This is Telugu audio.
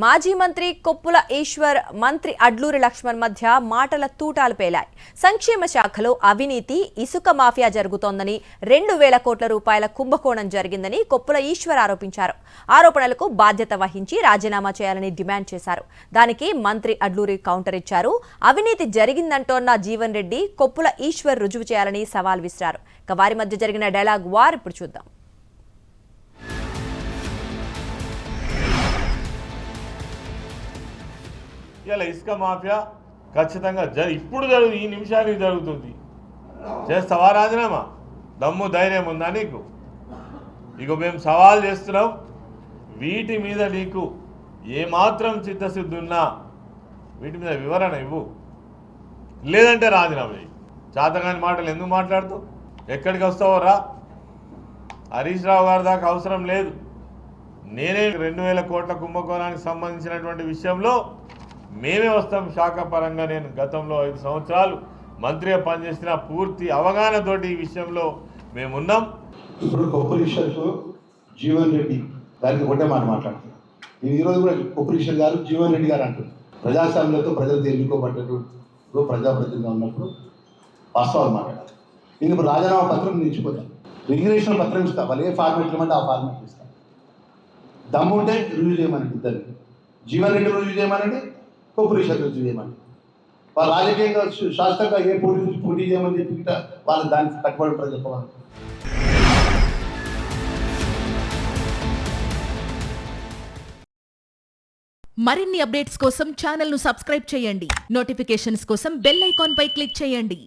మాజీ మంత్రి కొప్పుల ఈశ్వర్, మంత్రి అడ్లూరి లక్ష్మణ్ మధ్య మాటల తూటాలు పేలాయి. సంక్షేమ శాఖలో అవినీతి, ఇసుక మాఫియా జరుగుతోందని, 2,000 కోట్ల రూపాయల కుంభకోణం జరిగిందని కొప్పుల ఈశ్వర్ ఆరోపించారు. ఆరోపణలకు బాధ్యత వహించి రాజీనామా చేయాలని డిమాండ్ చేశారు. దానికి మంత్రి అడ్లూరి కౌంటర్ ఇచ్చారు. అవినీతి జరిగిందంటోన్న జీవన్ రెడ్డి కొప్పుల ఈశ్వర్ రుజువు చేయాలని సవాల్ విసిరారు. వారి మధ్య జరిగిన డైలాగ్ వార్ ఇప్పుడు చూద్దాం. ఇలా ఇసుక మాఫియా ఖచ్చితంగా ఇప్పుడు ఈ నిమిషానికి జరుగుతుంది. చేస్తావా రాజీనామా? దమ్ము ధైర్యం ఉందా నీకు? ఇక మేము సవాల్ చేస్తున్నాం. వీటి మీద నీకు ఏమాత్రం చిత్తశుద్ధి ఉన్నా వీటి మీద వివరణ ఇవ్వు, లేదంటే రాజీనామా చేయి. చేతగాని మాటలు ఎందుకు మాట్లాడుతూ ఎక్కడికి వస్తావో రా. హరీష్ రావు గారి దాకా అవసరం లేదు. నేనే 2,000 కోట్ల కుంభకోణానికి సంబంధించినటువంటి విషయంలో మేమే వస్తాం. శాఖ పరంగా నేను గతంలో 5 సంవత్సరాలు మంత్రిగా పనిచేసిన పూర్తి అవగాహనతోటి ఈ విషయంలో మేమున్నాం. ఇప్పుడు కొప్పుల ఈశ్వర్ జీవన్ రెడ్డి గారికి ఒకటే మాట మాట్లాడుతున్నాను. నేను ఈరోజు కూడా కొప్పుల ఈశ్వర్ గారు జీవన్ రెడ్డి గారు అంటున్నారు. ప్రజాస్వామ్యంతో ప్రజలు ఎన్నుకోబడ్డట్టు ప్రజాప్రతినిధిగా ఉన్నప్పుడు వాస్తవాలు మాట్లాడాలి. నేను ఇప్పుడు రాజీనామా పత్రం నిలిచిపోతాను. రెగ్యులేషన్ పత్రం ఇస్తాను. వాళ్ళు ఏ ఫార్మేట్ ఇవ్వమంటే ఆ ఫార్మేట్ ఇస్తాను. దమ్ము ఉంటే రివ్యూ చేయమని ఇద్దరిని. జీవన్ రెడ్డి రివ్యూ చేయమనండి, కొప్పుల ఈశ్వర్ రివ్యూ చేయమని. వాళ్ళు రాజకీయంగా శాస్త్రంగా ఏ పోటీ చేయమని చెప్పి వాళ్ళు దానికి కట్టుబడి ఉంటారు చెప్పవాలి. మరిన్ని అప్డేట్స్ కోసం ఛానల్ ను సబ్స్క్రైబ్ చేయండి. నోటిఫికేషన్స్ కోసం బెల్ ఐకాన్ పై క్లిక్ చేయండి.